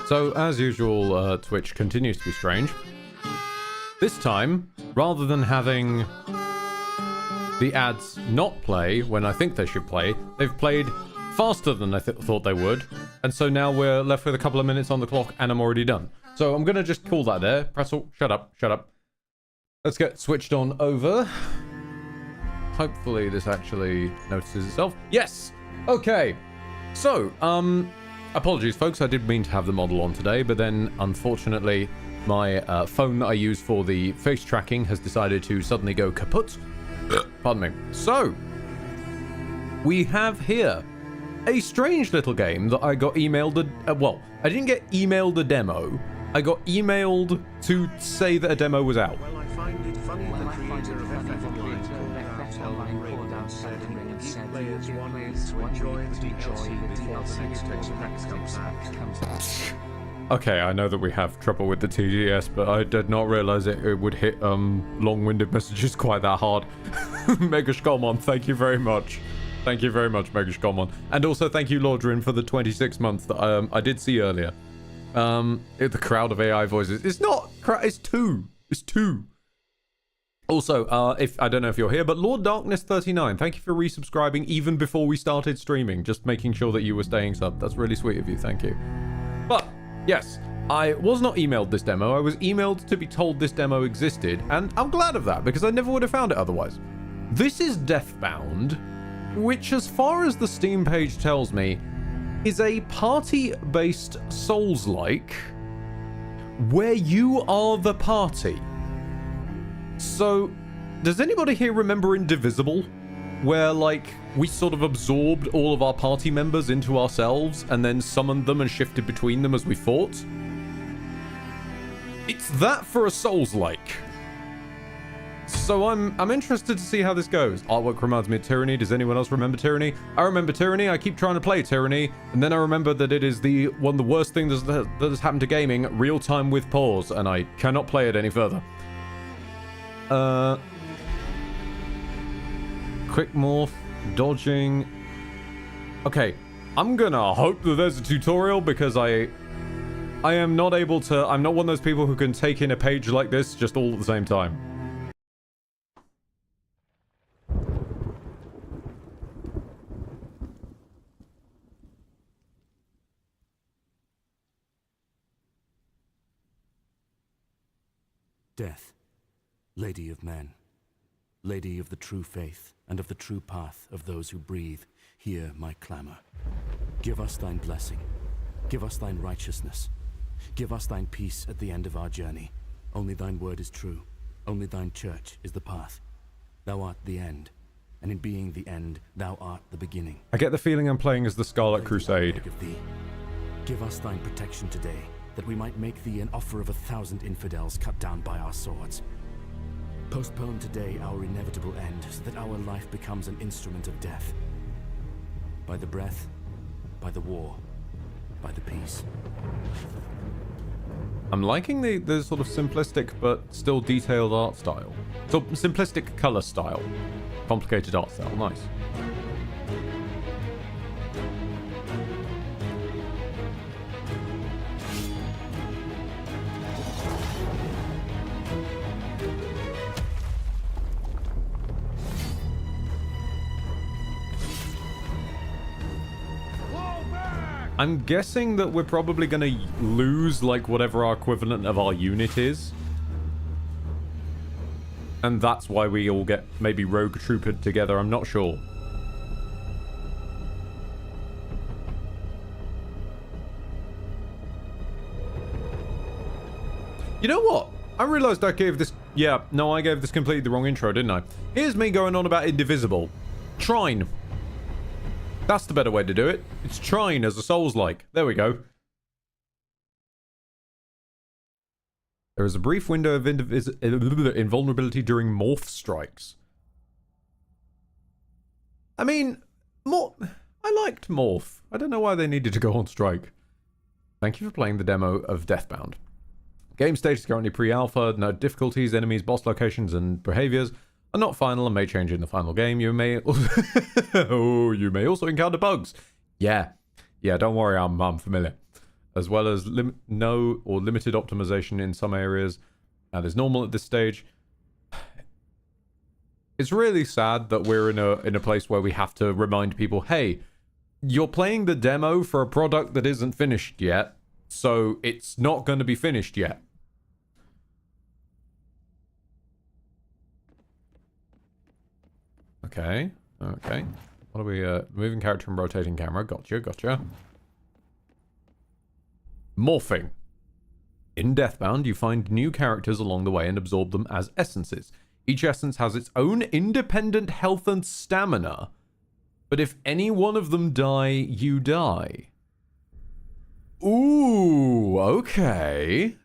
So, as usual, Twitch continues to be strange. This time, rather than having the ads not play when I think they should play, they've played faster than I thought they would. And so now we're left with a couple of minutes on the clock and I'm already done. So I'm going to just call that there. Pretzel, shut up, shut up. Let's get switched on over. Hopefully this actually notices itself. Yes! Okay. So, apologies, folks. I did mean to have the model on today, but then, unfortunately, my phone that I use for the face tracking has decided to suddenly go kaput. Pardon me. So, we have here a strange little game that I got emailed. Well, I didn't get emailed a demo. I got emailed to say that a demo was out. Well, I find it funny the creator of FF Online said players wanted to enjoy the DLC before the next pack comes out. Okay, I know that we have trouble with the TGS, but I did not realize it would hit long-winded messages quite that hard. Mega Shkomon, thank you very much. Thank you very much, Mega Shkomon. And also thank you, Lordrin, for the 26 months that I did see earlier. The crowd of AI voices. It's not, it's two. It's two. Also, if I don't know if you're here, but Lord Darkness 39, thank you for resubscribing even before we started streaming. Just making sure that you were staying sub. That's really sweet of you. Thank you. But yes, I was not emailed this demo. I was emailed to be told this demo existed, and I'm glad of that because I never would have found it otherwise. This is Deathbound, which, as far as the Steam page tells me, is a party-based Souls-like where you are the party. So, does anybody here remember Indivisible? Where, like, we sort of absorbed all of our party members into ourselves and then summoned them and shifted between them as we fought? It's that for a Souls-like. So I'm interested to see how this goes. Artwork reminds me of Tyranny. Does anyone else remember Tyranny? I remember Tyranny. I keep trying to play Tyranny, and then I remember that it is one of the worst things that has happened to gaming, real time with pause, and I cannot play it any further. Quick morph, dodging. Okay, I'm gonna hope that there's a tutorial because I am not able to. I'm not one of those people who can take in a page like this just all at the same time. Death, Lady of Men, Lady of the true faith and of the true path of those who breathe, hear my clamor. Give us thine blessing. Give us thine righteousness. Give us thine peace at the end of our journey. Only thine word is true. Only thine church is the path. Thou art the end, and in being the end, thou art the beginning. I get the feeling I'm playing as the Scarlet Crusade. Give us thine protection today, that we might make thee an offer of 1,000 infidels cut down by our swords. Postpone today our inevitable end, so that our life becomes an instrument of death. By the breath, by the war, by the peace. I'm liking the sort of simplistic but still detailed art style. So simplistic color style. Complicated art style. Nice. I'm guessing that we're probably going to lose, like, whatever our equivalent of our unit is. And that's why we all get maybe rogue troopered together. I'm not sure. You know what? I realized I gave this... Yeah, no, I gave this completely the wrong intro, didn't I? Here's me going on about Indivisible. Trine. That's the better way to do it. It's Trine as a Souls-like. There we go. There is a brief window of invulnerability during morph strikes. I mean, I liked morph. I don't know why they needed to go on strike. Thank you for playing the demo of Deathbound. Game stage is currently pre-alpha. No difficulties, enemies, boss locations, and behaviors are not final and may change in the final game. You may you may also encounter bugs. Yeah, don't worry, I'm familiar. As well as no or limited optimization in some areas. That is normal at this stage. It's really sad that we're in a place where we have to remind people, hey, you're playing the demo for a product that isn't finished yet, so it's not going to be finished yet. Okay. What are we, moving character and rotating camera. Gotcha. Morphing. In Deathbound, you find new characters along the way and absorb them as essences. Each essence has its own independent health and stamina. But if any one of them die, you die. Ooh, okay.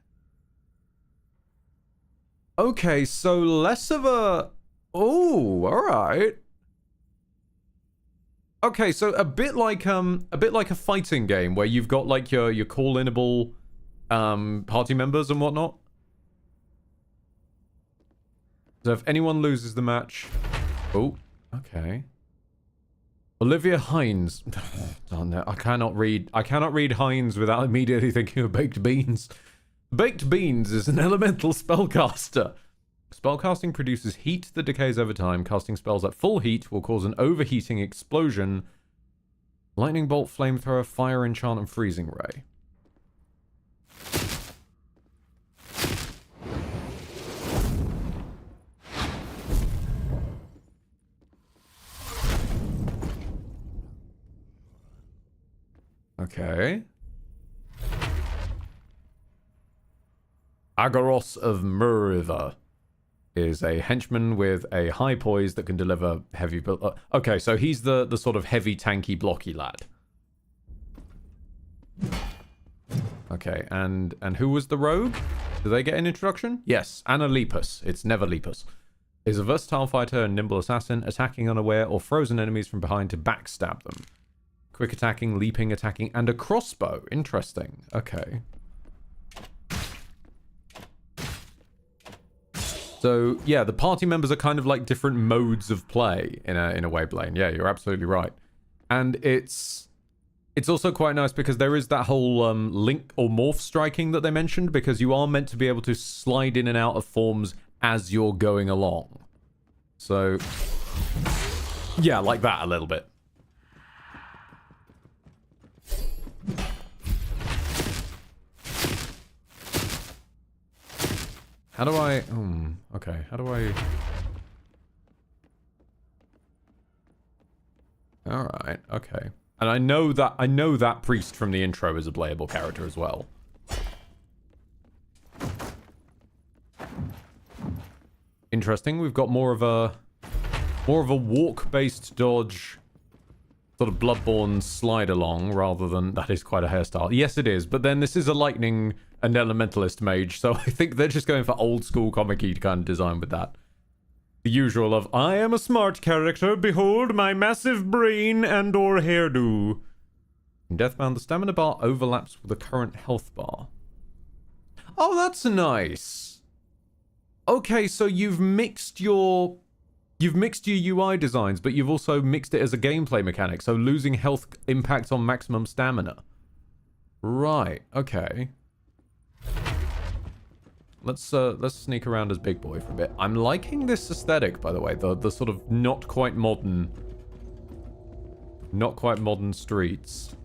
Okay, so less of a... Oh, all right. Okay, so a bit like a fighting game where you've got like your call-inable party members and whatnot. So if anyone loses the match, oh, okay. Olivia Hines. Oh, no, I cannot read Hines without immediately thinking of baked beans. Baked beans is an elemental spellcaster. Spellcasting produces heat that decays over time. Casting spells at full heat will cause an overheating explosion. Lightning bolt, flamethrower, fire enchant, and freezing ray. Okay. Agaros of Muriva is a henchman with a high poise that can deliver heavy... okay, so he's the sort of heavy, tanky, blocky lad. Okay, and who was the rogue? Do they get an introduction? Yes, Anna Lepus. It's never Lepus. Is a versatile fighter and nimble assassin, attacking unaware or frozen enemies from behind to backstab them. Quick attacking, leaping, attacking, and a crossbow. Interesting. Okay. So, yeah, the party members are kind of like different modes of play in a way, Blaine. Yeah, you're absolutely right. And it's also quite nice because there is that whole link or morph striking that they mentioned, because you are meant to be able to slide in and out of forms as you're going along. So, yeah, like that a little bit. How do I... okay, how do I... Alright, okay. And I know that priest from the intro is a playable character as well. Interesting, we've got more of a walk-based dodge, sort of Bloodborne slide along, rather than... That is quite a hairstyle. Yes, it is, but then this is a lightning and elementalist mage, so I think they're just going for old school comic-y kind of design with that. The usual of, I am a smart character, behold my massive brain and or hairdo. In Deathbound, the stamina bar overlaps with the current health bar. Oh, that's nice. Okay, so you've mixed your UI designs, but you've also mixed it as a gameplay mechanic, so losing health impacts on maximum stamina. Right, okay. Let's sneak around as Big Boy for a bit. I'm liking this aesthetic, by the way, the sort of not quite modern streets.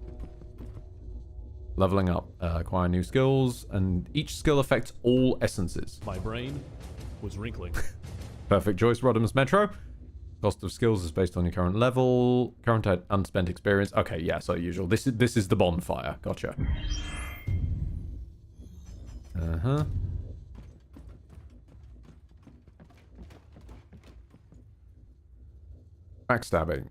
Leveling up, acquire new skills, and each skill affects all essences. My brain was wrinkling. Perfect choice, Rodimus Metro. Cost of skills is based on your current level, current unspent experience. Okay, yeah, so usual. This is the bonfire. Gotcha. Uh-huh. Backstabbing.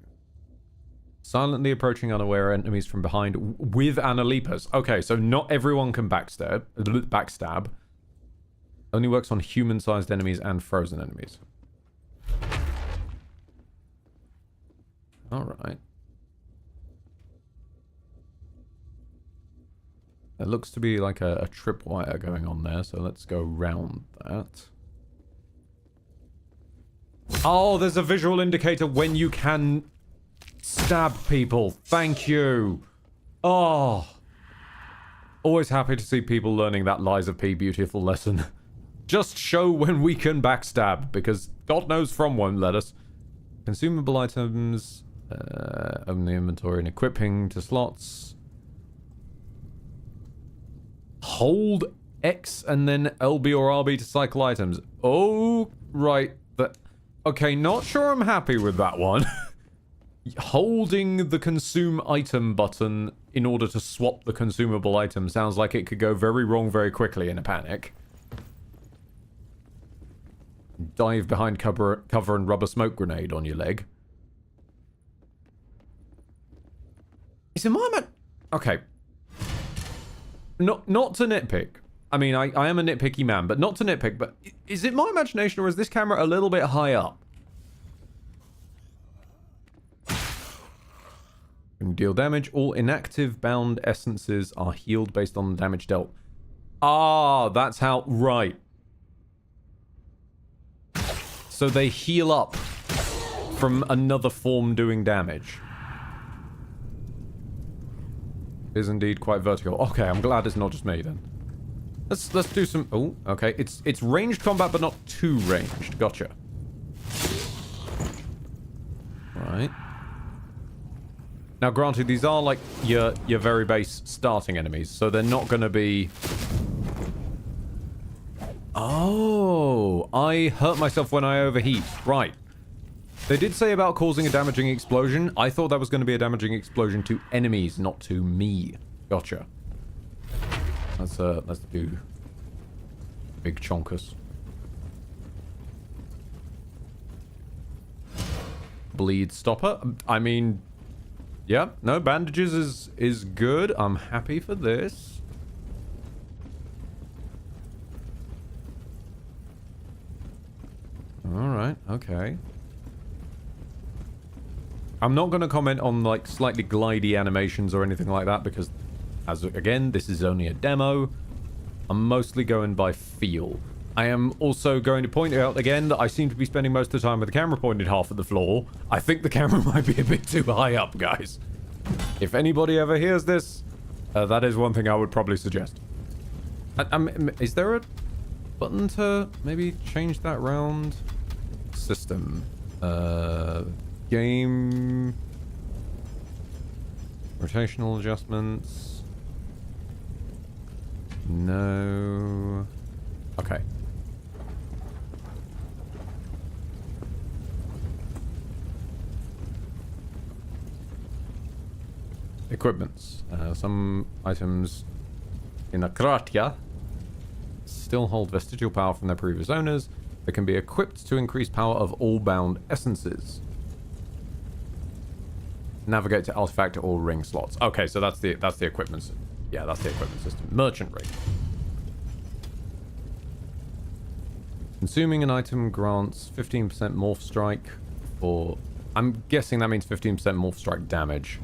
Silently approaching unaware enemies from behind with Analipas. Okay, so not everyone can backstab. Only works on human-sized enemies and frozen enemies. Alright. There looks to be like a tripwire going on there, so let's go round that. Oh, there's a visual indicator when you can stab people. Thank you. Oh. Always happy to see people learning that Lies of P beautiful lesson. Just show when we can backstab, because God knows from won't let us. Consumable items, open the inventory and equipping to slots. Hold X and then LB or RB to cycle items. Oh, right. Okay, not sure I'm happy with that one. Holding the consume item button in order to swap the consumable item sounds like it could go very wrong very quickly in a panic. Dive behind cover and rub a smoke grenade on your leg. Is it my okay. Not to nitpick. I mean, I am a nitpicky man, but not to nitpick, but is it my imagination or is this camera a little bit high up? When you deal damage, all inactive bound essences are healed based on the damage dealt. Ah, that's how... Right. So they heal up from another form doing damage. Is indeed quite vertical. Okay, I'm glad it's not just me then. Let's do some... Oh, okay. It's ranged combat, but not too ranged. Gotcha. Right. Now, granted, these are like your very base starting enemies, so they're not going to be... Oh, I hurt myself when I overheat. Right. They did say about causing a damaging explosion. I thought that was going to be a damaging explosion to enemies, not to me. Gotcha. Let's do big chonkers. Bleed stopper. I mean, yeah, no, bandages is good. I'm happy for this. All right, okay. I'm not going to comment on like slightly glidey animations or anything like that because, as again, this is only a demo. I'm mostly going by feel. I am also going to point out again that I seem to be spending most of the time with the camera pointed half at the floor. I think the camera might be a bit too high up, guys. If anybody ever hears this, that is one thing I would probably suggest. Is there a button to maybe change that round? System. Game. Rotational adjustments. No. Okay. Equipments. Some items in Akratya still hold vestigial power from their previous owners. They can be equipped to increase power of all bound essences. Navigate to artifact or ring slots. Okay, so that's the equipment. Yeah, that's the equipment system. Merchant ring. Consuming an item grants 15% morph strike, or I'm guessing that means 15% morph strike damage.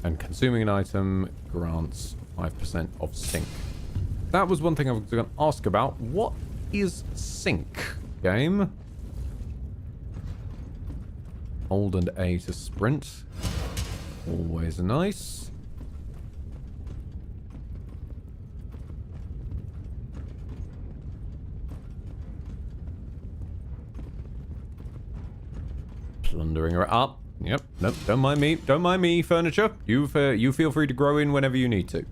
And consuming an item grants 5% of sync. That was one thing I was going to ask about. What is sync, game? Hold and A to sprint. Always nice. Plundering her up. Yep. Nope. Don't mind me. Don't mind me, furniture. You feel free to grow in whenever you need to.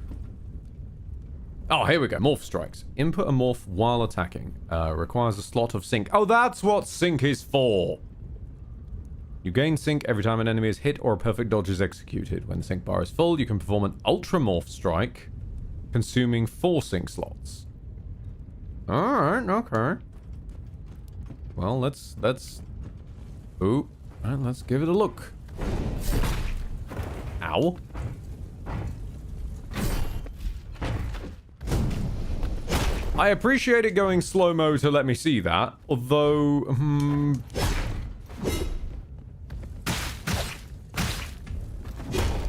Oh, here we go. Morph strikes. Input a morph while attacking. Requires a slot of sync. Oh, that's what sync is for. You gain sync every time an enemy is hit or a perfect dodge is executed. When the sync bar is full, you can perform an ultra morph strike, consuming 4 sync slots. Alright, okay. Well, let's... Ooh. Alright, let's give it a look. Ow. I appreciate it going slow-mo to let me see that, although...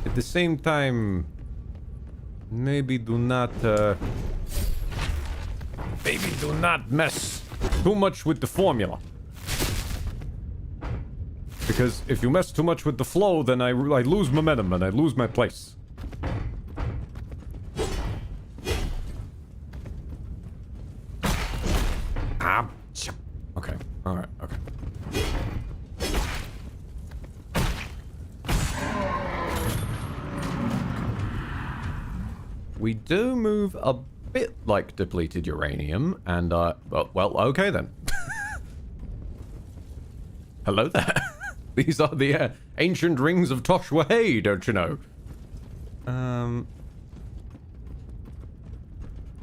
at the same time, maybe do not mess too much with the formula. Because if you mess too much with the flow, then I lose momentum and I lose my place. Ah, okay, alright, okay. We do move a bit like depleted uranium, and, well, okay then. Hello there. These are the ancient rings of Toshwahey, don't you know?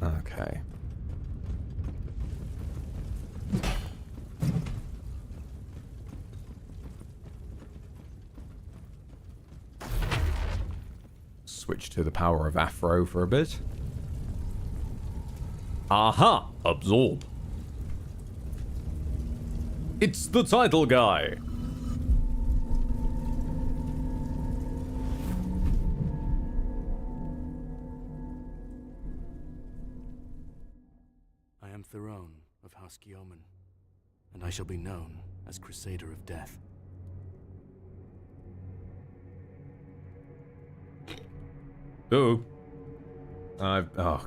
Okay. Switch to the power of Afro for a bit. Aha! Absorb. It's the title guy. I am Theron of House Guillaumin, and I shall be known as Crusader of Death. Oh. Oh.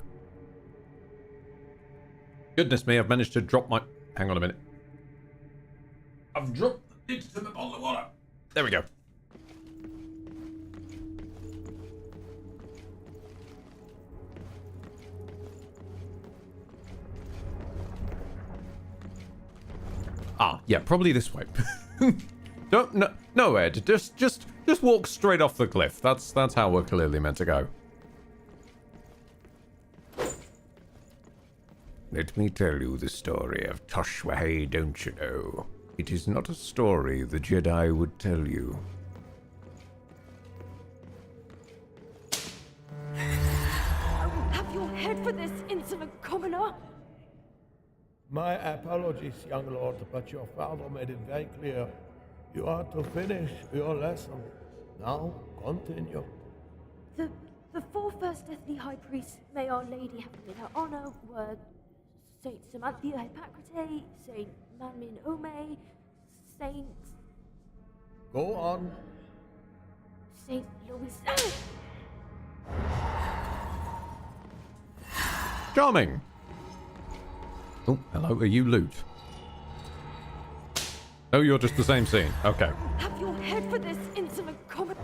Goodness me, I've managed to drop my... Hang on a minute. I've dropped the lid to the bottle of water. There we go. Ah, yeah, probably this way. No, Ed. Just walk straight off the cliff. That's how we're clearly meant to go. Let me tell you the story of Toshwahey, don't you know? It is not a story the Jedi would tell you. Have your head for this, insolent commoner! My apologies, young lord, but your father made it very clear. You are to finish your lesson. Now, continue. The 4 first deathly high priests, may Our Lady have them in her honor, were Saint Samanthia Hippocrate, Saint Manmin Ome, Saint... Go on. Saint Louis... Charming! Oh, hello, are you loot? Oh, you're just the same scene. Okay. Have your head for this, insolent commoner!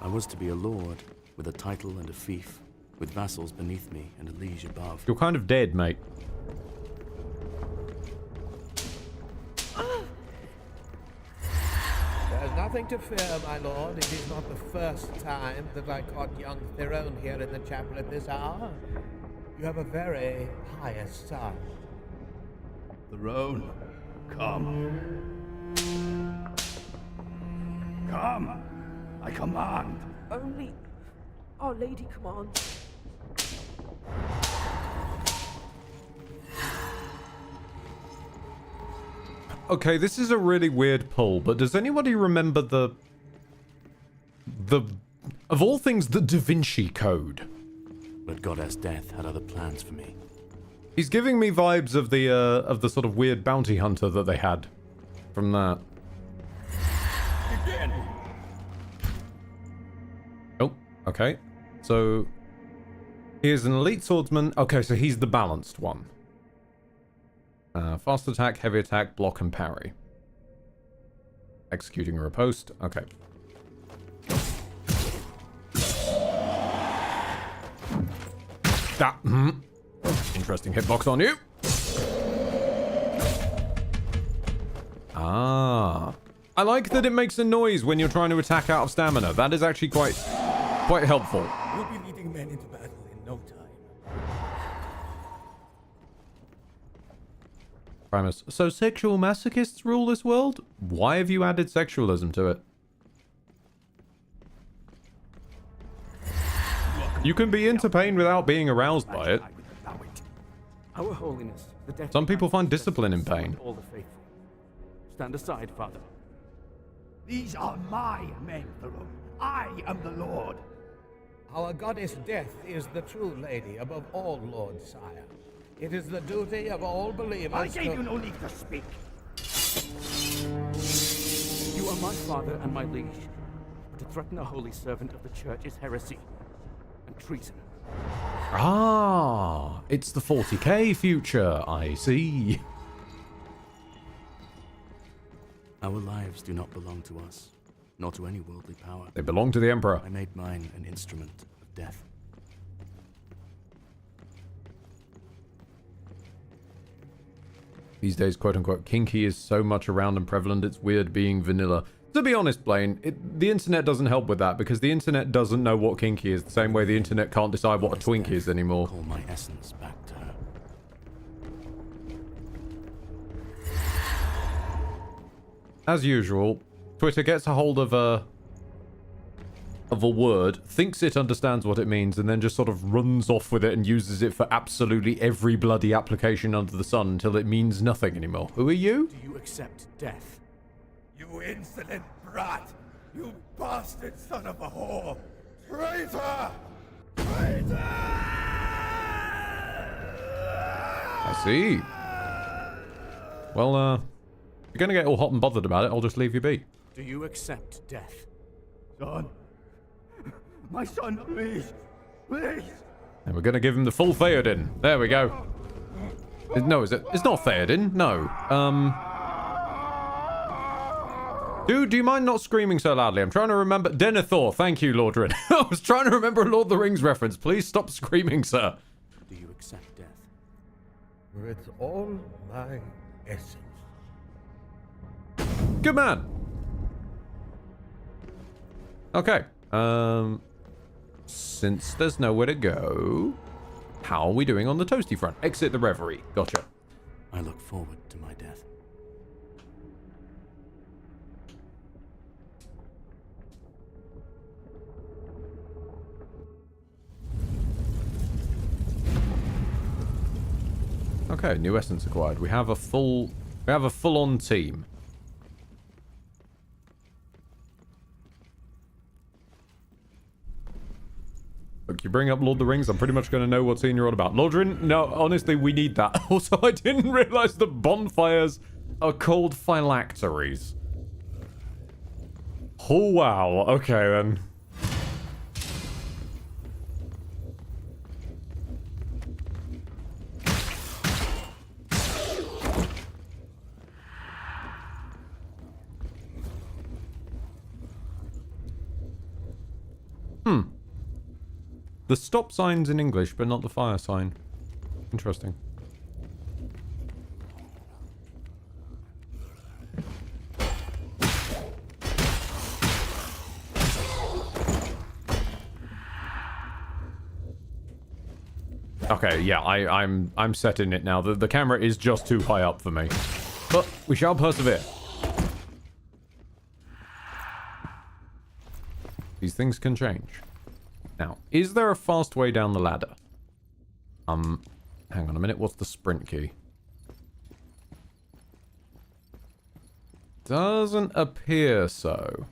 I was to be a lord, with a title and a fief, with vassals beneath me and a liege above. You're kind of dead, mate. There's nothing to fear, my lord. It is not the first time that I caught young Theron here in the chapel at this hour. You have a very pious son. Theron, come. Come! I command! Only Our Lady commands. Okay, this is a really weird pull, but does anybody remember the of all things, the Da Vinci Code? But Goddess Death had other plans for me. He's giving me vibes of the sort of weird bounty hunter that they had from that. Begin! Oh, okay. So he is an elite swordsman. Okay, so he's the balanced one. Fast attack, heavy attack, block, and parry. Executing a riposte. Okay. That. Interesting hitbox on you. Ah. I like that it makes a noise when you're trying to attack out of stamina. That is actually quite helpful. We'll be leading men into battle in no time. Primus. So sexual masochists rule this world? Why have you added sexualism to it? You can be into pain without being aroused by it. Our holiness, the death. Some people find discipline in pain. All the faithful. Stand aside, Father. These are my men, Varun. I am the Lord. Our goddess Death is the true lady above all lords, sire. It is the duty of all believers I gave you no need to speak. You are my father and my liege. To threaten a holy servant of the church is heresy and treason. Ah, it's the 40k future, I see. Our lives do not belong to us, nor to any worldly power. They belong to the Emperor. I made mine an instrument of death. These days, quote-unquote, kinky is so much around and prevalent, it's weird being vanilla. To be honest, Blaine, the internet doesn't help with that, because the internet doesn't know what kinky is, the same way the internet can't decide what a twink is anymore. Call my essence back to her. As usual, Twitter gets a hold of a word, thinks it understands what it means, and then just sort of runs off with it and uses it for absolutely every bloody application under the sun until it means nothing anymore. Who are you? Do you accept death? You insolent brat! You bastard son of a whore! Traitor! Traitor! I see. Well, if you're gonna get all hot and bothered about it, I'll just leave you be. Do you accept death? Son! My son, please! Please! And we're gonna give him the full Theoden. There we go. No, is it? It's not Theoden. No. Dude, do you mind not screaming so loudly? I'm trying to remember. Denethor. Thank you, Lordred. I was trying to remember a Lord of the Rings reference. Please stop screaming, sir. Do you accept death? With all my essence. Good man. Okay. Since there's nowhere to go, how are we doing on the toasty front? Exit the reverie. Gotcha. I look forward to my death. Okay, new essence acquired. We have a full-on team. Look, you bring up Lord of the Rings, I'm pretty much going to know what scene you're on about. Lordrin, no, honestly, we need that. Also, I didn't realize the bonfires are called phylacteries. Oh, wow. Okay, then. The stop sign's in English, but not the fire sign. Interesting. Okay, yeah, I'm set in it now. The camera is just too high up for me. But we shall persevere. These things can change. Now, is there a fast way down the ladder? Hang on a minute. What's the sprint key? Doesn't appear so.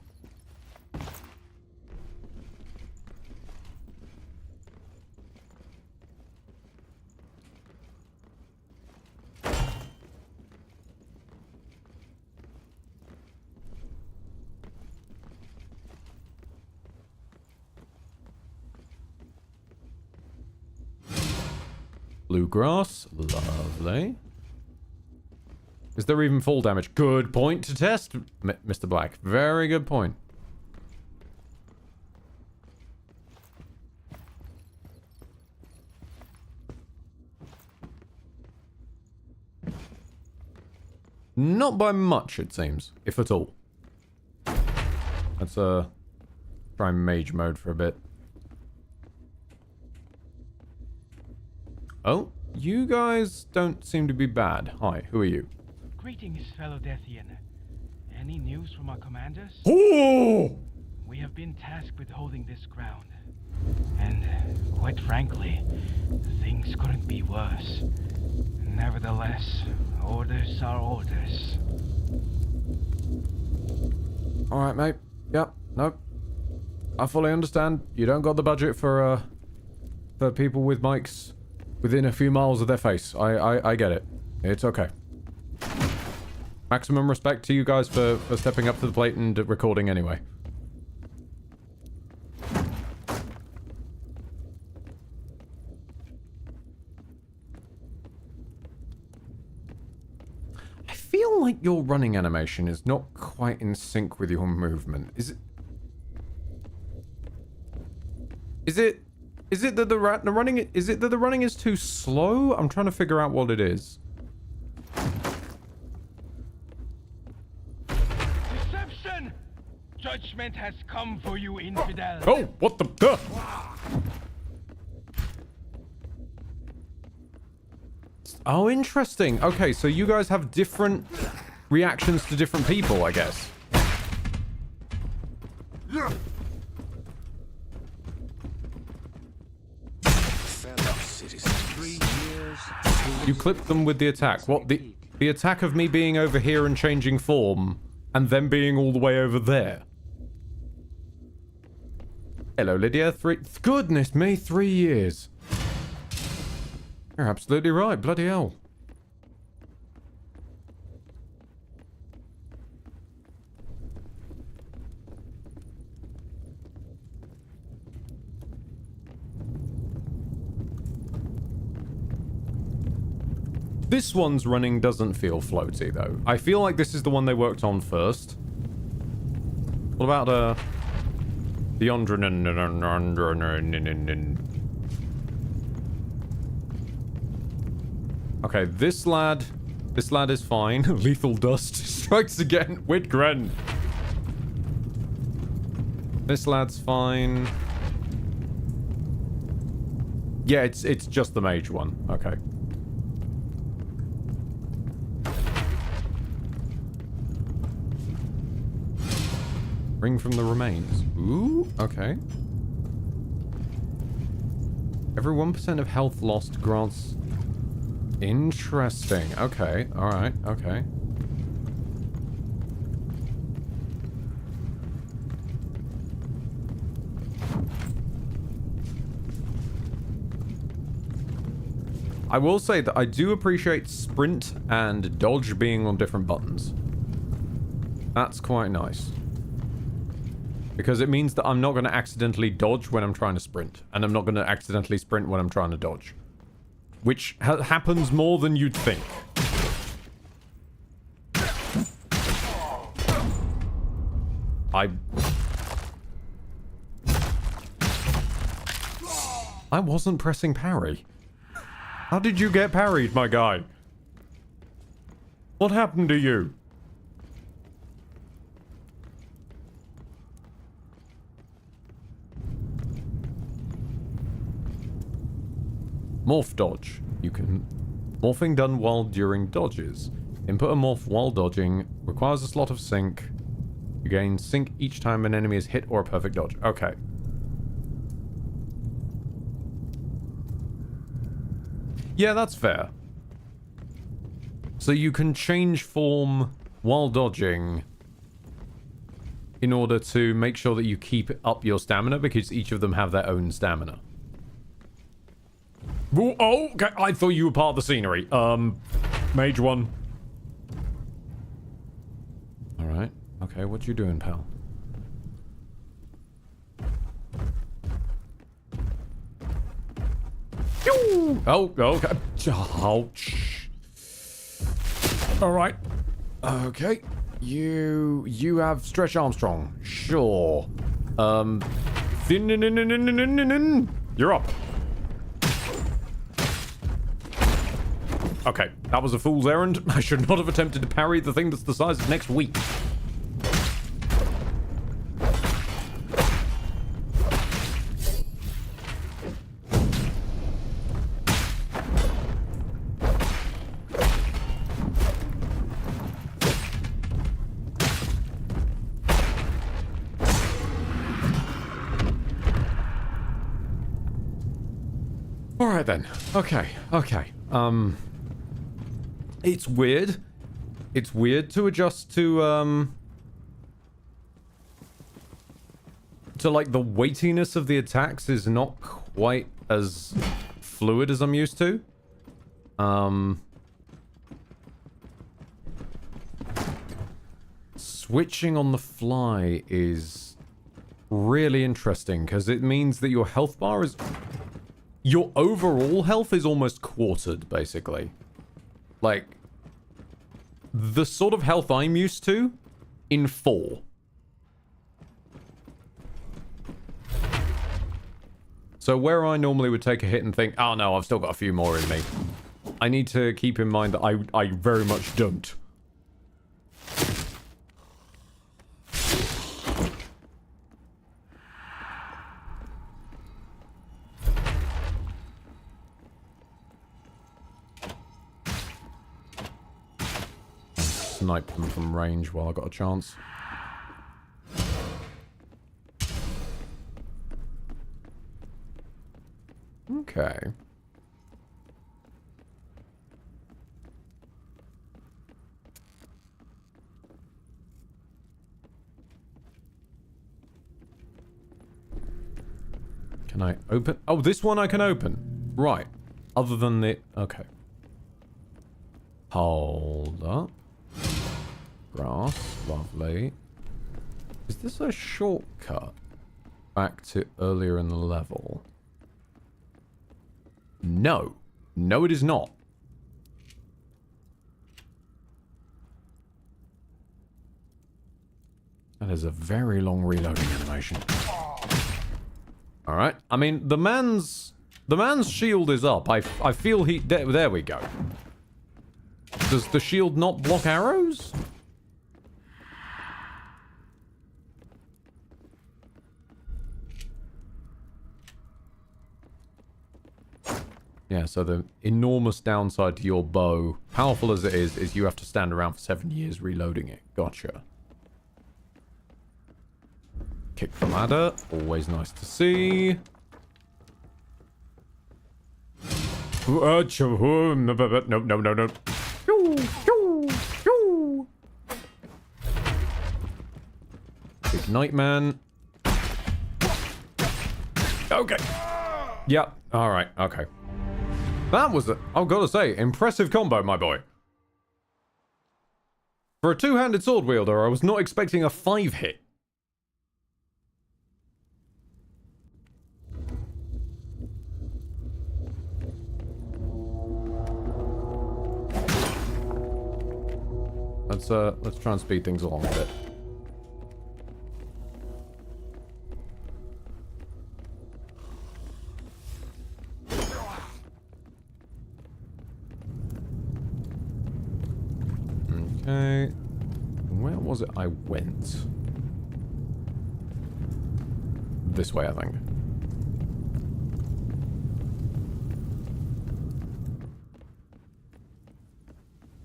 Bluegrass, lovely. Is there even fall damage? Good point to test, Mr. Black. Very good point. Not by much, it seems, if at all. Let's try mage mode for a bit. Oh, you guys don't seem to be bad. Hi, who are you? Greetings, fellow Deathian. Any news from our commanders? Oh! We have been tasked with holding this ground. And, quite frankly, things couldn't be worse. Nevertheless, orders are orders. Alright, mate. Yep, nope. I fully understand. You don't got the budget for people with mics within a few miles of their face. I get it. It's okay. Maximum respect to you guys for stepping up to the plate and recording anyway. I feel like your running animation is not quite in sync with your movement. Is it that the running is too slow? I'm trying to figure out what it is. Deception! Judgment has come for you, infidel. Oh, what the duh? Oh, interesting. Okay, so you guys have different reactions to different people, I guess. You clip them with the attack. What, the attack of me being over here and changing form, and them being all the way over there? Hello, Lydia. Goodness me, 3 years. You're absolutely right. Bloody hell. This one's running doesn't feel floaty, though. I feel like this is the one they worked on first. What about, the Okay, this lad is fine. Lethal dust strikes again. Whitgren. This lad's fine. Yeah, it's just the mage one. Okay. Ring from the remains. Ooh, okay. Every 1% of health lost grants... Interesting. Okay, alright, okay. I will say that I do appreciate sprint and dodge being on different buttons. That's quite nice. Because it means that I'm not going to accidentally dodge when I'm trying to sprint. And I'm not going to accidentally sprint when I'm trying to dodge. Which happens more than you'd think. I wasn't pressing parry. How did you get parried, my guy? What happened to you? Morph dodge. You can... Morphing done while during dodges. Input a morph while dodging. Requires a slot of sync. You gain sync each time an enemy is hit or a perfect dodge. Okay. Yeah, that's fair. So you can change form while dodging in order to make sure that you keep up your stamina, because each of them have their own stamina. Ooh, oh, okay. I thought you were part of the scenery. Mage 1. Alright. Okay, what you doing, pal? Oh, okay. Ouch. Alright. Okay. You have Stretch Armstrong. Sure. You're up. Okay, that was a fool's errand. I should not have attempted to parry the thing that's the size of next week. Alright then. Okay. It's weird. It's weird to adjust to like the weightiness of the attacks is not quite as fluid as I'm used to. Switching on the fly is really interesting because it means that your health bar is... Your overall health is almost quartered, basically. Like, the sort of health I'm used to in 4. So where I normally would take a hit and think, oh no, I've still got a few more in me. I need to keep in mind that I very much don't. Snipe them from range while I got a chance. Okay. Can I open? Oh, this one I can open. Right. Other than the... Okay. Hold up. Grass. Lovely. Is this a shortcut back to earlier in the level? No. No, it is not. That is a very long reloading animation. Alright. I mean, the man's shield is up. I feel he... There we go. Does the shield not block arrows? Yeah, so the enormous downside to your bow, powerful as it is you have to stand around for 7 years reloading it. Gotcha. Kick the ladder. Always nice to see. No. Big Nightman. Okay. Yep. Alright, okay. That was I've got to say, impressive combo, my boy. For a two-handed sword wielder, I was not expecting a 5-hit. Let's try and speed things along a bit. Okay. Where was it I went? This way, I think.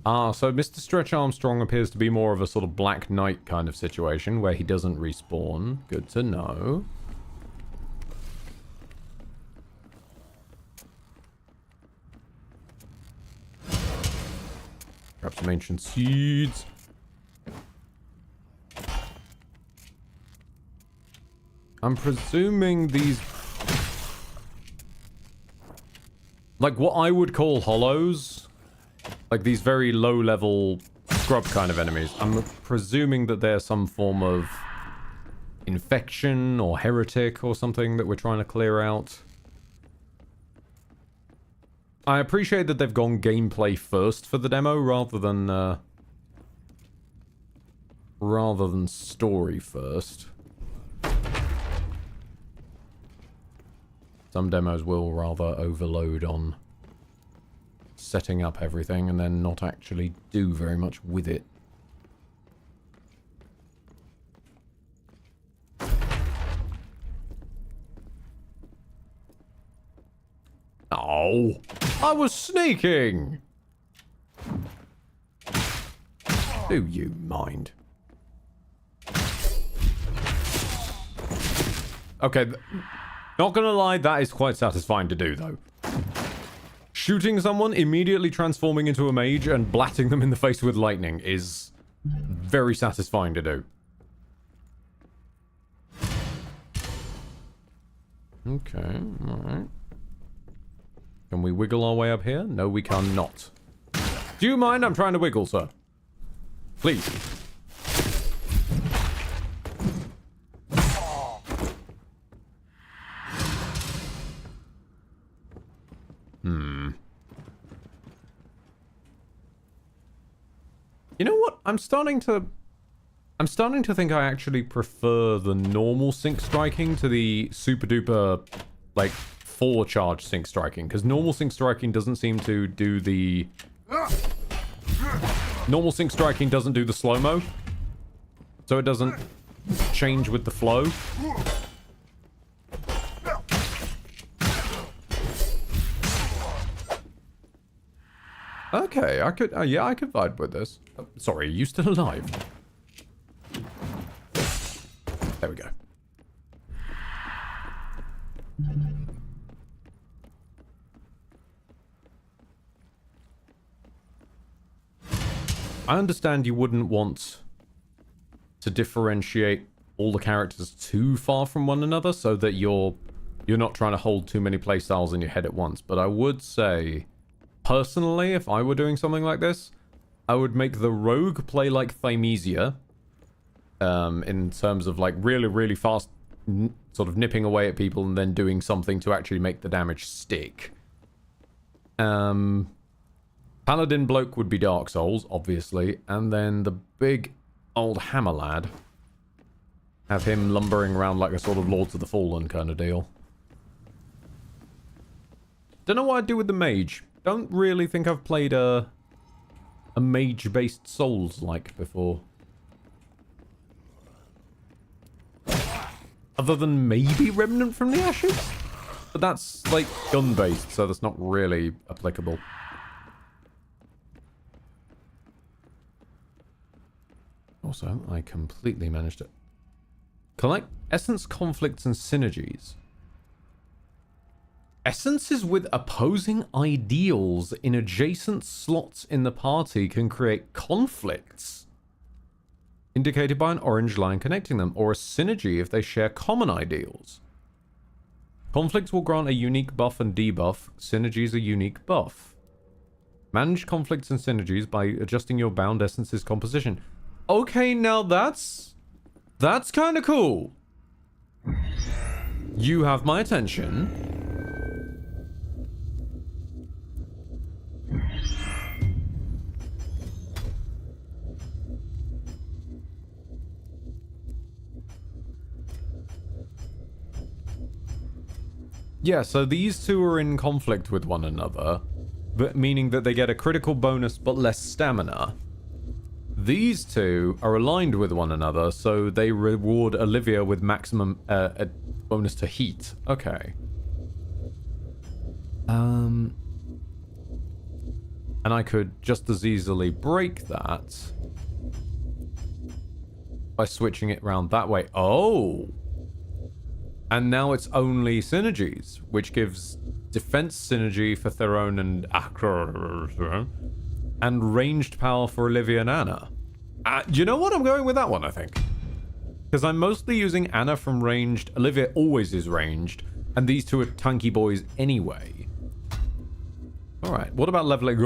Ah, so Mr. Stretch Armstrong appears to be more of a sort of Black Knight kind of situation where he doesn't respawn. Good to know. Grab some ancient seeds. I'm presuming these... like what I would call hollows. Like these very low-level scrub kind of enemies. I'm presuming that they're some form of infection or heretic or something that we're trying to clear out. I appreciate that they've gone gameplay first for the demo rather than story first. Some demos will rather overload on setting up everything and then not actually do very much with it. Oh, I was sneaking! Do you mind? Okay, not gonna lie, that is quite satisfying to do, though. Shooting someone, immediately transforming into a mage, and blatting them in the face with lightning is very satisfying to do. Okay, alright. Can we wiggle our way up here? No, we cannot. Do you mind? I'm trying to wiggle, sir. Please. You know what? I'm starting to think I actually prefer the normal sync striking to the super duper, like, 4 charge sync striking, because normal sync striking doesn't seem to do the... normal sync striking doesn't do the slow-mo, so it doesn't change with the flow. Okay, I could, yeah, I could vibe with this. Oh, sorry, are you still alive? There we go. I understand you wouldn't want to differentiate all the characters too far from one another so that you're not trying to hold too many playstyles in your head at once, but I would say, personally, if I were doing something like this, I would make the rogue play like Thymesia, in terms of like really, really fast sort of nipping away at people and then doing something to actually make the damage stick. Paladin bloke would be Dark Souls, obviously, and then the big old hammer lad, have him lumbering around like a sort of Lords of the Fallen kind of deal. Don't know what I'd do with the mage. Don't really think I've played a mage-based Souls-like before. Other than maybe Remnant from the Ashes? But that's, like, gun-based, so that's not really applicable. Also, I completely managed it. Collect essence, conflicts, and synergies. Essences with opposing ideals in adjacent slots in the party can create conflicts, indicated by an orange line connecting them, or a synergy if they share common ideals. Conflicts will grant a unique buff and debuff. Synergies a unique buff. Manage conflicts and synergies by adjusting your bound essences composition. Okay, now that's kind of cool. You have my attention. Yeah, so these two are in conflict with one another, but meaning that they get a critical bonus but less stamina. These two are aligned with one another, so they reward Olivia with maximum a bonus to heat. Okay. And I could just as easily break that by switching it around that way. Oh! And now it's only synergies, which gives defense synergy for Theron and Akra, and ranged power for Olivia and Anna. You know what? I'm going with that one, I think. Because I'm mostly using Anna from ranged. Olivia always is ranged. And these two are tanky boys anyway. Alright, what about leveling?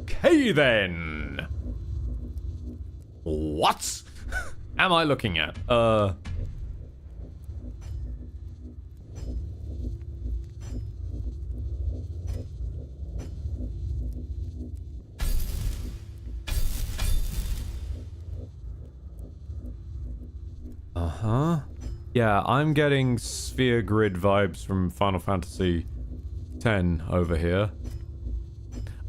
Okay then. What am I looking at? Uh-huh. Yeah, I'm getting sphere grid vibes from Final Fantasy X over here.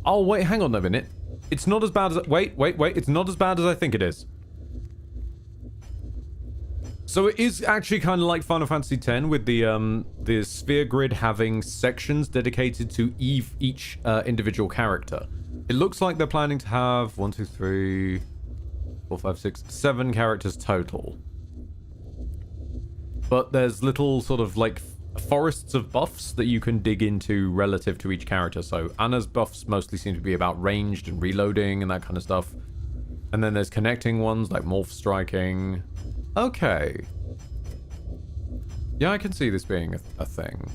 Oh, wait, hang on a minute. It's not as bad as... Wait. It's not as bad as I think it is. So it is actually kind of like Final Fantasy X with the sphere grid having sections dedicated to each individual character. It looks like they're planning to have 1, 2, 3, 4, 5, 6, 7 characters total. But there's little sort of like forests of buffs that you can dig into relative to each character. So Anna's buffs mostly seem to be about ranged and reloading and that kind of stuff. And then there's connecting ones like morph striking. Okay. Yeah, I can see this being a thing.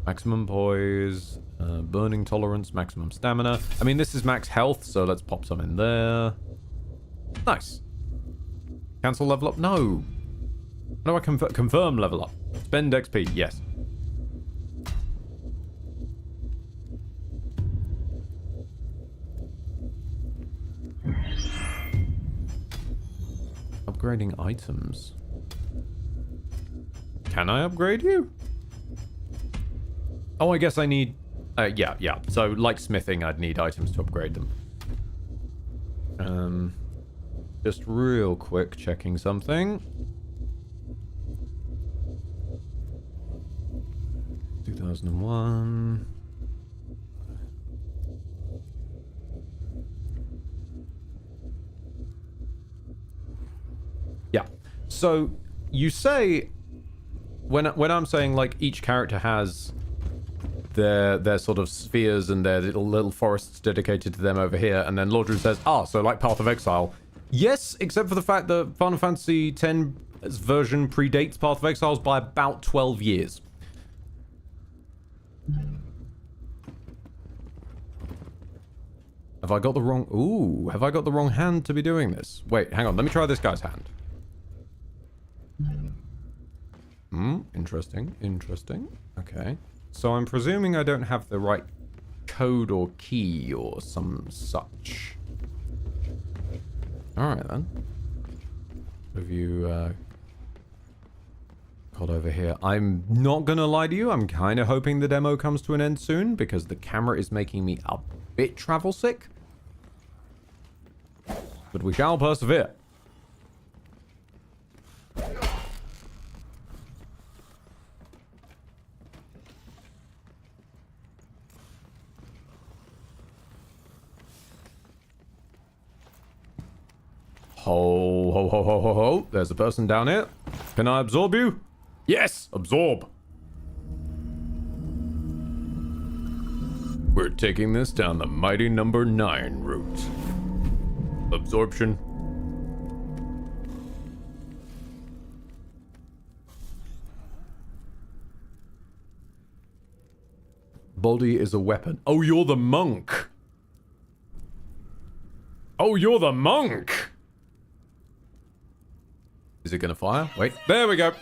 Maximum poise, burning tolerance, maximum stamina. I mean, this is max health, so let's pop some in there. Nice. Cancel level up? No. How do I confirm level up? Spend XP, yes. Upgrading items. Can I upgrade you? Oh, I guess I need... yeah. So, like smithing, I'd need items to upgrade them. Just real quick, checking something. 2001. Yeah. So you say when I'm saying like each character has their sort of spheres and their little forests dedicated to them over here, and then Lordru says, so like Path of Exile. Yes, except for the fact that Final Fantasy X's version predates Path of Exiles by about 12 years. Have I got the wrong... Ooh, have I got the wrong hand to be doing this? Wait, hang on. Let me try this guy's hand. Interesting. Okay. So I'm presuming I don't have the right code or key or some such. Alright then. Have you got over here? I'm not gonna lie to you. I'm kind of hoping the demo comes to an end soon because the camera is making me a bit travel sick. But we shall persevere. Ho. There's a person down here. Can I absorb you? Yes, absorb. We're taking this down the mighty number 9 route. Absorption. Body is a weapon. Oh, you're the monk. Is it gonna fire? Wait, there we go.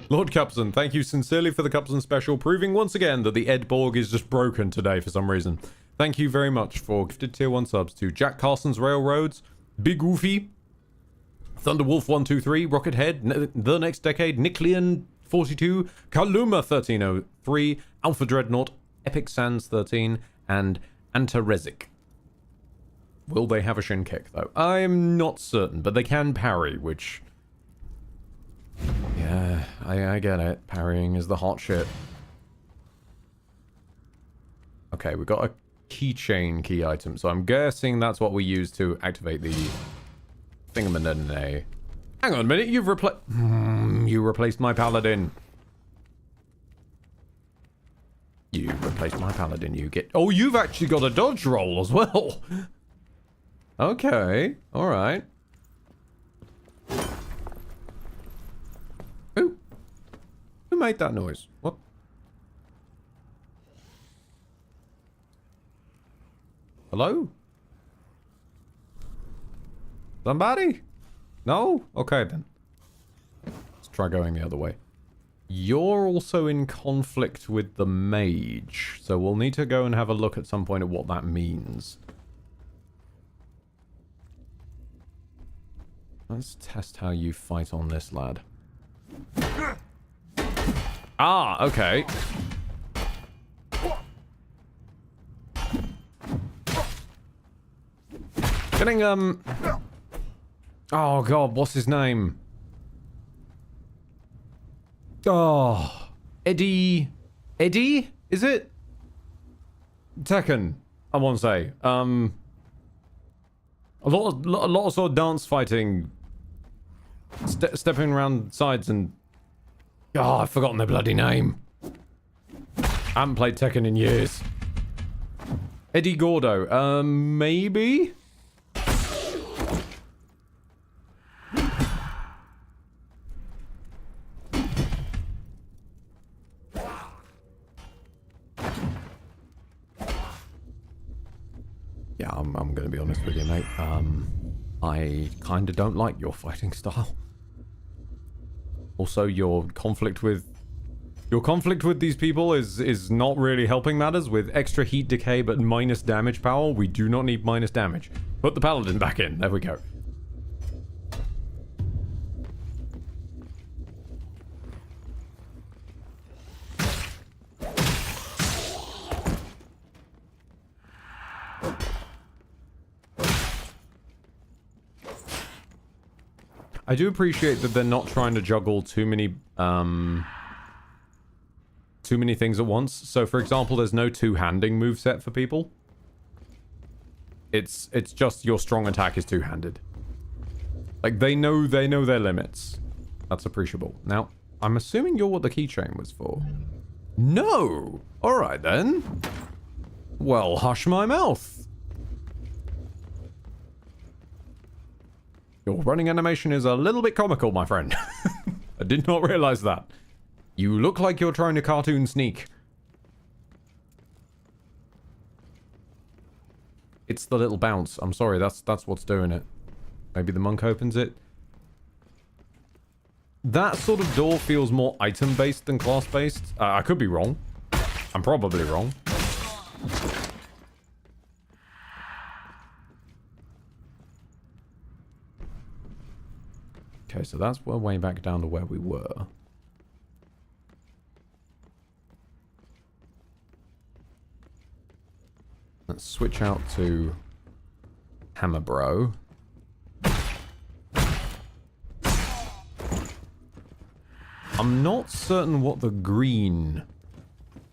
Lord Cupson, thank you sincerely for the Cupson special, proving once again that the Edborg is just broken today for some reason. Thank you very much for gifted tier 1 subs to Jack Carson's Railroads, Big Goofy, Thunderwolf 123, Rockethead, The Next Decade, Niclean 42, Kaluma 1303, Alpha Dreadnought, Epic Sands 13, and Antarezic. Will they have a shin kick, though? I'm not certain, but they can parry, which... Yeah, I get it. Parrying is the hot shit. Okay, we got a keychain key item, so I'm guessing that's what we use to activate the thingamadene. Hang on a minute, you replaced my paladin. You replaced my paladin, you get... Oh, you've actually got a dodge roll as well! Okay. Alright. Who? Who made that noise? What? Hello? Somebody? No? Okay then. Let's try going the other way. You're also in conflict with the mage, so we'll need to go and have a look at some point at what that means. Let's test how you fight on this lad. Ah, okay. Getting, oh god, what's his name? Oh, Eddie, is it? Tekken, I want to say. A lot of sort of dance fighting, stepping around sides and. Oh, I've forgotten their bloody name. I haven't played Tekken in years. Eddie Gordo, maybe. Yeah, I'm going to be honest with you, mate. I kind of don't like your fighting style. Also, your conflict with these people is not really helping matters. With extra heat decay but minus damage power, we do not need minus damage. Put the paladin back in. There we go. I do appreciate that they're not trying to juggle too many things at once. So, for example, there's no two-handing moveset for people. It's just your strong attack is two-handed. Like, they know their limits. That's appreciable. Now, I'm assuming you're what the keychain was for. No! Alright, then. Well, hush my mouth. Your running animation is a little bit comical, my friend. I did not realize that. You look like you're trying to cartoon sneak. It's the little bounce. I'm sorry, that's what's doing it. Maybe the monk opens it. That sort of door feels more item-based than class-based. I could be wrong. I'm probably wrong. Okay, so that's we're way back down to where we were. Let's switch out to Hammer Bro. I'm not certain what the green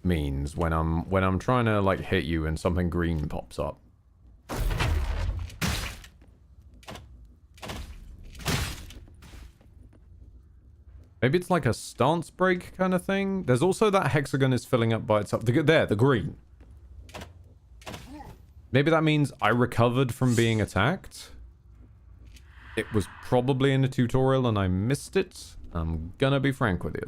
means when I'm trying to like hit you and something green pops up. Maybe it's like a stance break kind of thing. There's also that hexagon is filling up by itself. The green. Maybe that means I recovered from being attacked. It was probably in a tutorial and I missed it. I'm gonna be frank with you.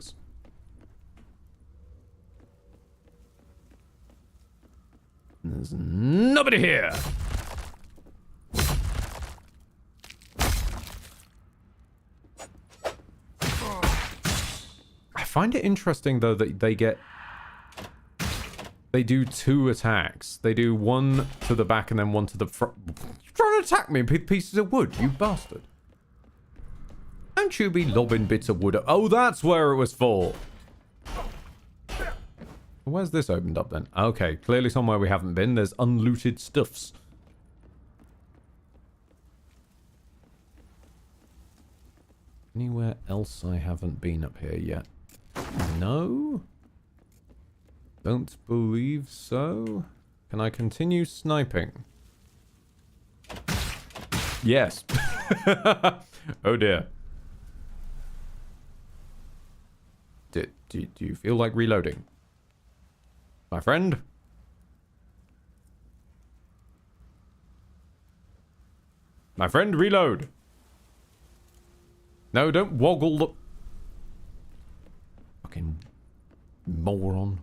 There's nobody here. I find it interesting though that they do two attacks. They do one to the back and then one to the front. You're trying to attack me with pieces of wood, you bastard. Don't you be lobbing bits of wood. Oh, that's where it was for. Where's this opened up then? Okay, clearly somewhere we haven't been. There's unlooted stuffs. Anywhere else I haven't been up here yet? No? Don't believe so. Can I continue sniping? Yes. Oh dear. Do you feel like reloading? My friend? My friend, reload. No, don't woggle the... Fucking moron.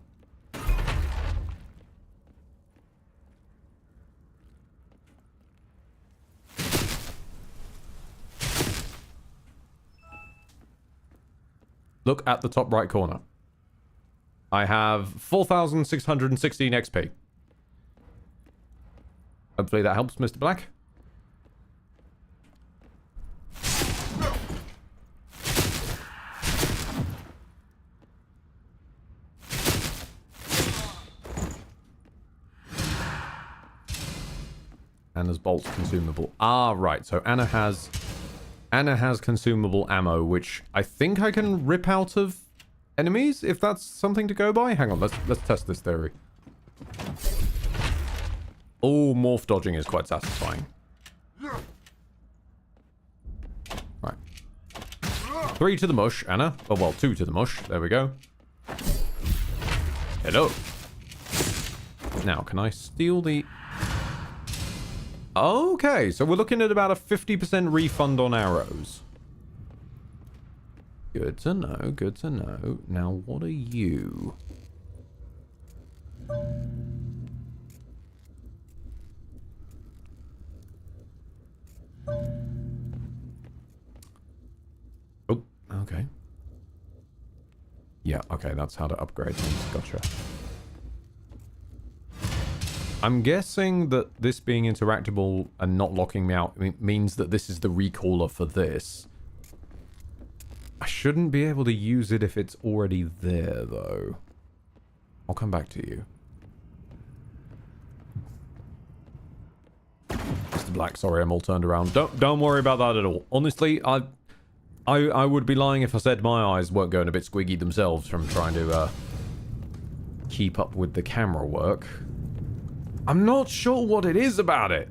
Look at the top right corner. I have 4,616 XP. Hopefully that helps, Mr. Black. Anna's bolt's consumable. Ah, right. So Anna has consumable ammo, which I think I can rip out of enemies, if that's something to go by. Hang on, let's test this theory. Oh, morph dodging is quite satisfying. Right. 3 to the mush, Anna. Oh, well, 2 to the mush. There we go. Hello. Now, can I steal the... Okay, so we're looking at about a 50% refund on arrows. Good to know, good to know. Now, what are you? Oh, okay. Yeah, okay, that's how to upgrade things. Gotcha. I'm guessing that this being interactable and not locking me out means that this is the recaller for this. I shouldn't be able to use it if it's already there, though. I'll come back to you. Mr. Black, sorry, I'm all turned around. Don't worry about that at all. Honestly, I would be lying if I said my eyes weren't going a bit squiggy themselves from trying to keep up with the camera work. I'm not sure what it is about it.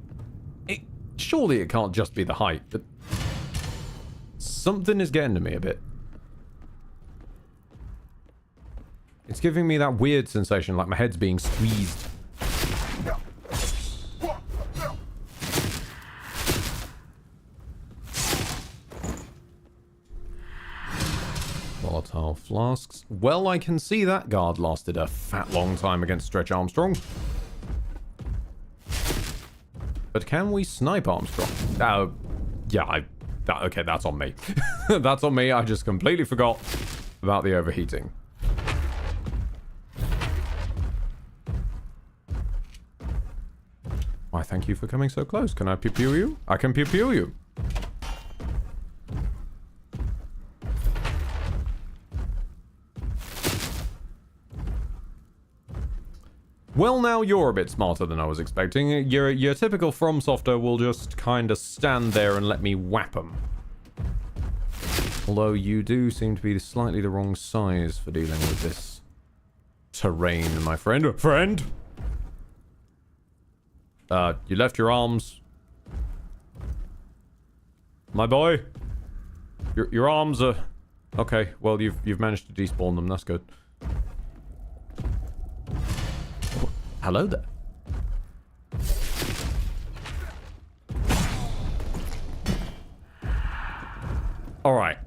Surely it can't just be the height, but something is getting to me a bit. It's giving me that weird sensation, like my head's being squeezed. Volatile flasks. Well, I can see that guard lasted a fat long time against Stretch Armstrong. But can we snipe Armstrong? Yeah, okay, that's on me. That's on me. I just completely forgot about the overheating. Why, thank you for coming so close. Can I pew-pew you? I can pew-pew you. Well, now you're a bit smarter than I was expecting. Your typical FromSofter will just kind of stand there and let me whap 'em. Although you do seem to be slightly the wrong size for dealing with this terrain, my friend. Friend? You left your arms. My boy? Your arms are... Okay, well, you've managed to despawn them. That's good. Hello there. Alright.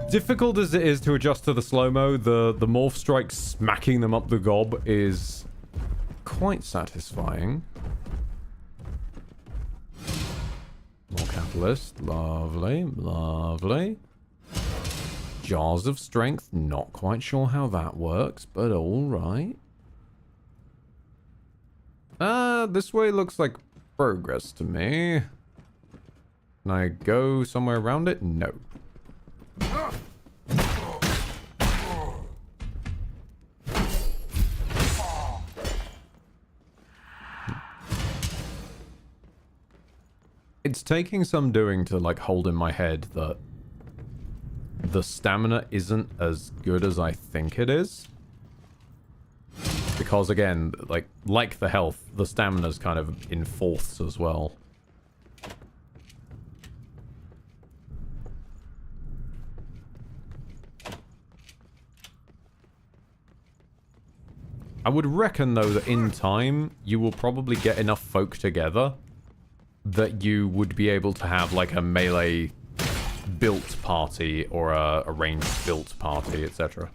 Difficult as it is to adjust to the slow-mo, the morph strike smacking them up the gob is quite satisfying. More catalyst. Lovely, lovely. Jars of strength. Not quite sure how that works, but alright. This way looks like progress to me. Can I go somewhere around it? No. It's taking some doing to, like, hold in my head that the stamina isn't as good as I think it is. Because, again, like the health, the stamina's kind of in fourths as well. I would reckon, though, that in time, you will probably get enough folk together that you would be able to have like a melee built party or a ranged built party, etc.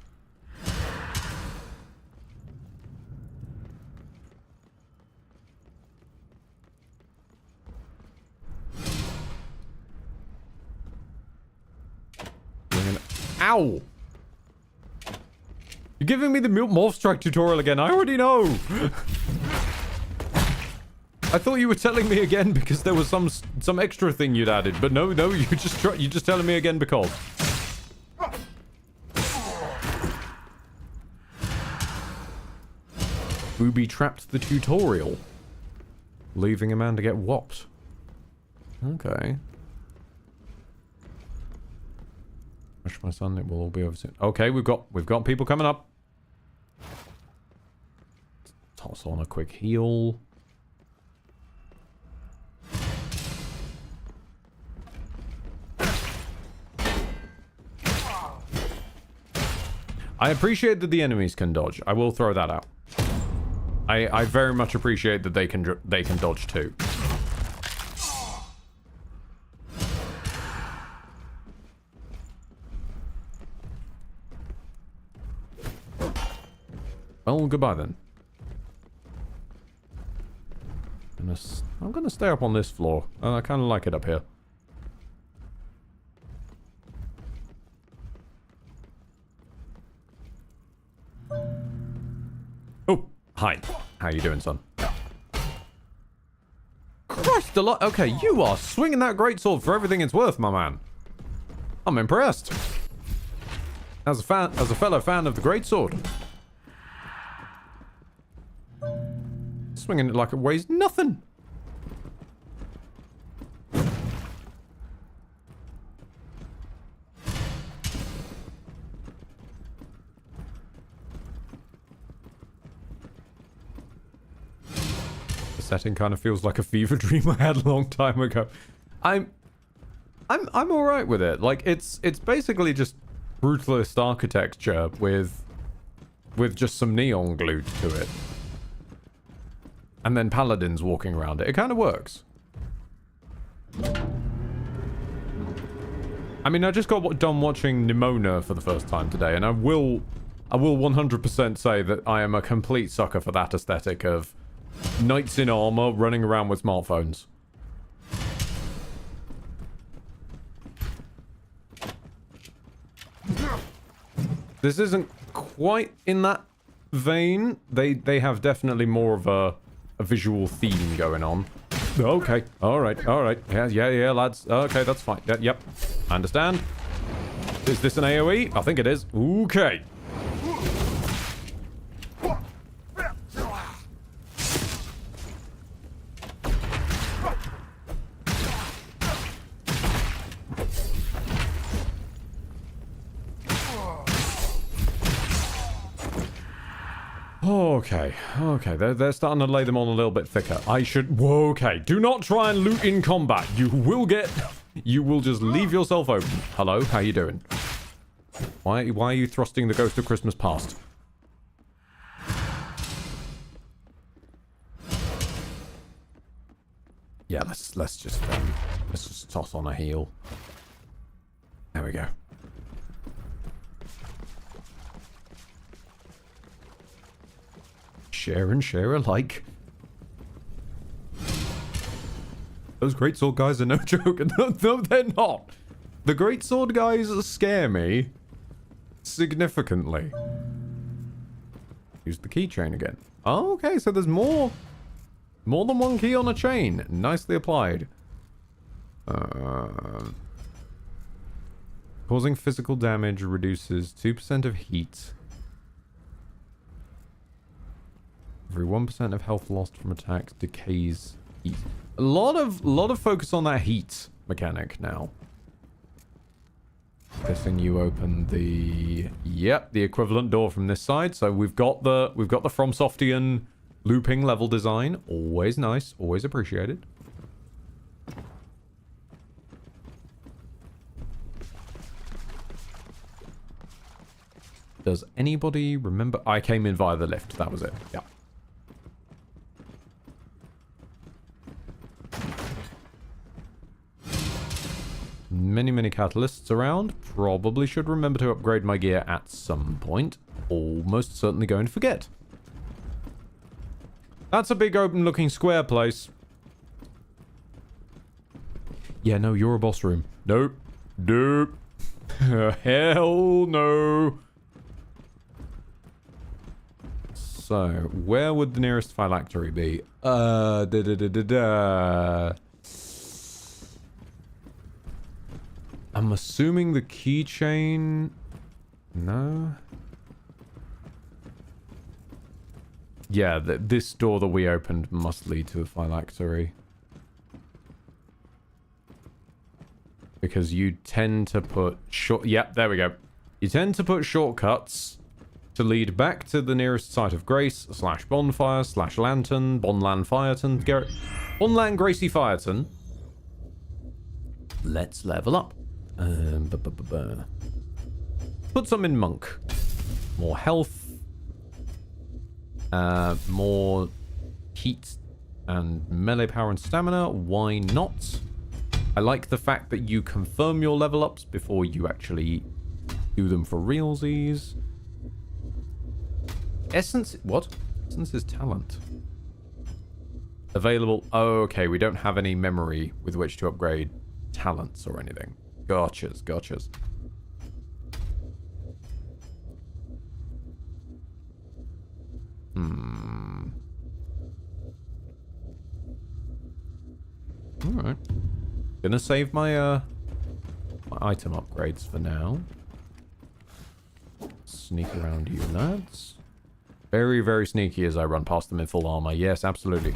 Ow! You're giving me the morph strike tutorial again. I already know. I thought you were telling me again because there was some extra thing you'd added, but no, you're just telling me again because. Booby trapped the tutorial, leaving a man to get whopped. Okay. Rush my son, it will all be over soon. Okay, we've got people coming up. Toss on a quick heal. I appreciate that the enemies can dodge. I will throw that out. I very much appreciate that they can dodge too. Well, goodbye then. I'm gonna stay up on this floor. I kind of like it up here. Oh, hi. How you doing, son? Christ a lot. Okay, you are swinging that greatsword for everything it's worth, my man. I'm impressed. As a fellow fan of the greatsword. Swinging it like it weighs nothing. The setting kind of feels like a fever dream I had a long time ago. I'm all right with it. Like it's basically just brutalist architecture with just some neon glued to it. And then paladins walking around it. It kind of works. I mean, I just got done watching Nimona for the first time today, and I will 100% say that I am a complete sucker for that aesthetic of knights in armor running around with smartphones. This isn't quite in that vein. They have definitely more of a visual theme going on. Okay. All right. Yeah, lads. Okay, that's fine. Yep. I understand. Is this an AoE? I think it is. Okay. Okay, they're starting to lay them on a little bit thicker. Whoa, okay. Do not try and loot in combat. You will just leave yourself open. Hello, how you doing? Why are you thrusting the ghost of Christmas past? Yeah, let's just toss on a heal. There we go. Share and share alike. Those greatsword guys are no joke. No, they're not. The greatsword guys scare me significantly. Use the keychain again. Oh, okay, so there's more than one key on a chain. Nicely applied. Causing physical damage reduces 2% of heat. Every 1% of health lost from attacks decays heat. A lot of focus on that heat mechanic now. Guessing you open the equivalent door from this side. So we've got the FromSoftian looping level design. Always nice, always appreciated. Does anybody remember? I came in via the lift. That was it. Yeah. Many, many catalysts around. Probably should remember to upgrade my gear at some point. Almost certainly going to forget. That's a big open-looking square place. Yeah, no, you're a boss room. Nope. Nope. Hell no. So, where would the nearest phylactery be? I'm assuming the keychain... No? Yeah, this door that we opened must lead to the phylactery. Because you tend to put short... Yep, there we go. You tend to put shortcuts to lead back to the nearest site of grace / bonfire / lantern, Bonland Fireton, Bonland Gracie Fireton. Let's level up. Put some in monk. More health. More heat and melee power and stamina. Why not? I like the fact that you confirm your level ups before you actually do them for realsies. Essence... What? Essence is talent. Available... Oh, okay. We don't have any memory with which to upgrade talents or anything. Gotchas, gotchas. Alright. Gonna save my item upgrades for now. Sneak around you lads. Very, very sneaky as I run past them in full armor. Yes, absolutely.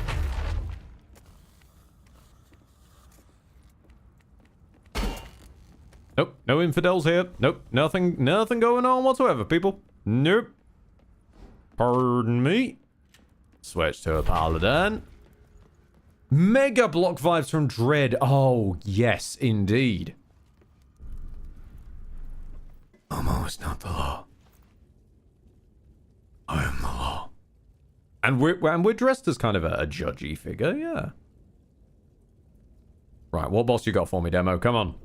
Nope, no infidels here. Nope, nothing going on whatsoever, people. Nope. Pardon me. Switch to a paladin. Mega block vibes from Dread. Oh, yes, indeed. Almost not the law. I am the law. And we're dressed as kind of a judgy figure, yeah. Right, what boss you got for me, Demo? Come on.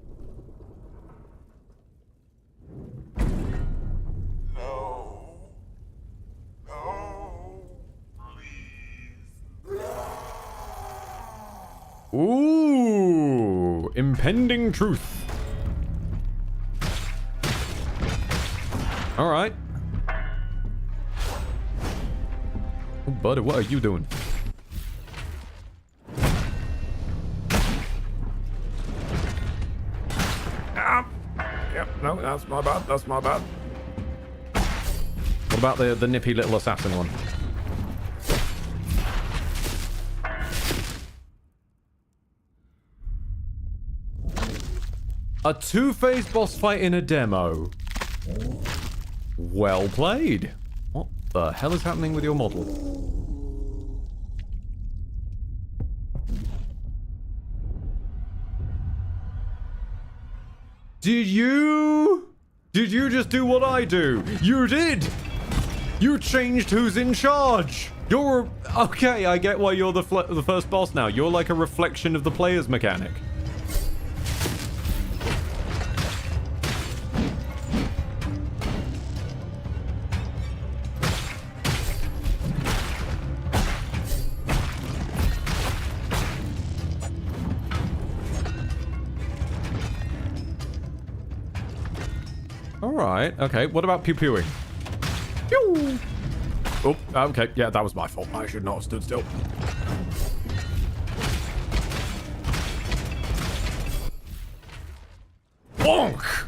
Ooh, impending truth. All right. Oh, buddy, what are you doing? Ah. Yep, no, that's my bad. That's my bad. What about the nippy little assassin one? A two-phase boss fight in a demo. Well played. What the hell is happening with your model? Did you just do what I do? You did! You changed who's in charge! You're... Okay, I get why you're the first boss now. You're like a reflection of the player's mechanic. Alright, okay. What about pew-pewing? Pew! Oh, okay. Yeah, that was my fault. I should not have stood still. Bonk!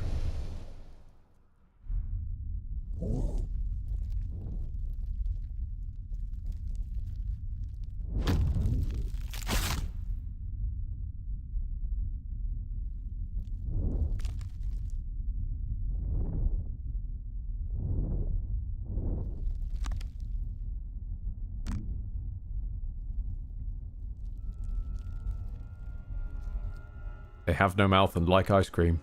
They have no mouth and like ice cream.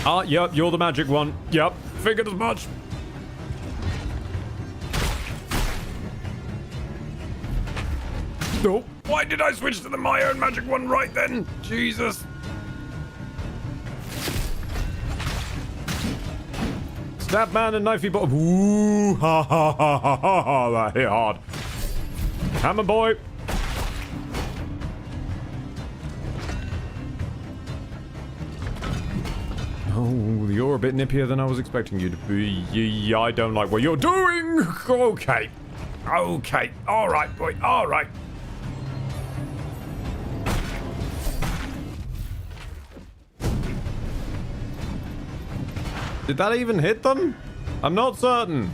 Ah, yep, you're the magic one. Yep, figured as much. No, why did I switch to my own magic one right then? Jesus. Stab man and knifey bottom. Ooh, ha ha ha ha ha ha. That hit hard. Hammer boy. Oh, you're a bit nippier than I was expecting you to be. Yeah, I don't like what you're doing. Okay. Okay. All right, boy. All right. Did that even hit them? I'm not certain.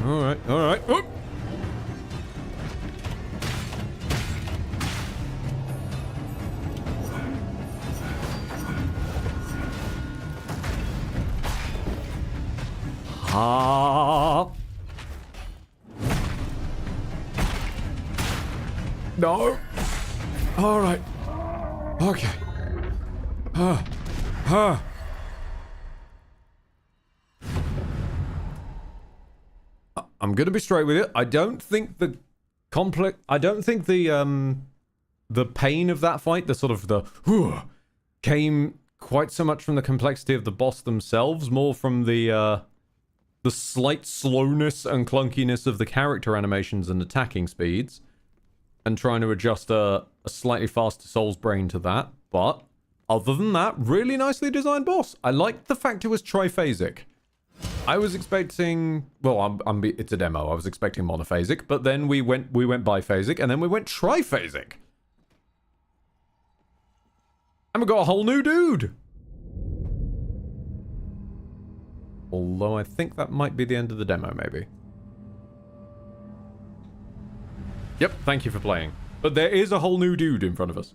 All right, all right. Oh. Ah. No. All right. Okay. I'm gonna be straight with it. I don't think the pain of that fight, the sort of came quite so much from the complexity of the boss themselves, more from the slight slowness and clunkiness of the character animations and attacking speeds, and trying to adjust a slightly faster Soul's Brain to that. But other than that, really nicely designed boss. I liked the fact it was triphasic. I was expecting, well, it's a demo. I was expecting monophasic, but then we went biphasic, and then we went triphasic. And we got a whole new dude. Although I think that might be the end of the demo, maybe. Yep, thank you for playing. But there is a whole new dude in front of us.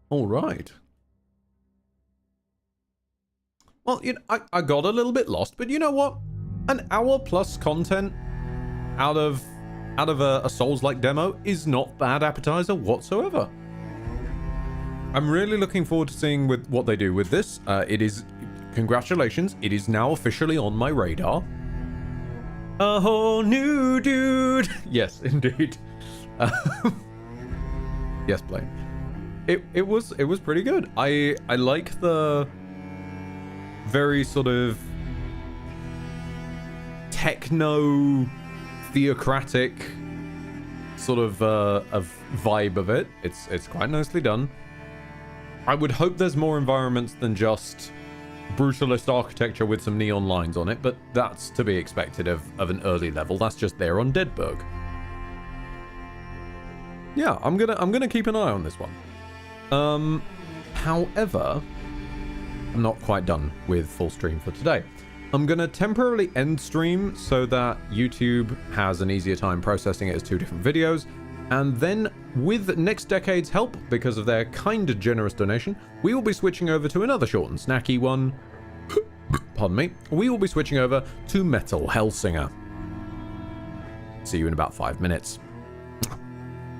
All right. Well, you know, I got a little bit lost, but you know what? An hour plus content out of a Souls-like demo is not bad appetizer whatsoever. I'm really looking forward to seeing with what they do with this. Congratulations, it is now officially on my radar. A whole new dude. Yes, indeed. Yes, Blaine. It was pretty good. I like the very sort of techno theocratic sort of vibe of it. It's quite nicely done. I would hope there's more environments than just brutalist architecture with some neon lines on it, but that's to be expected of an early level. That's just there on Deadberg. Yeah, I'm gonna keep an eye on this one. However, I'm not quite done with full stream for today. I'm gonna temporarily end stream so that YouTube has an easier time processing it as two different videos. And then, with Next Decade's help, because of their kind of generous donation, we will be switching over to another short and snacky one. Pardon me. We will be switching over to Metal Hellsinger. See you in about 5 minutes.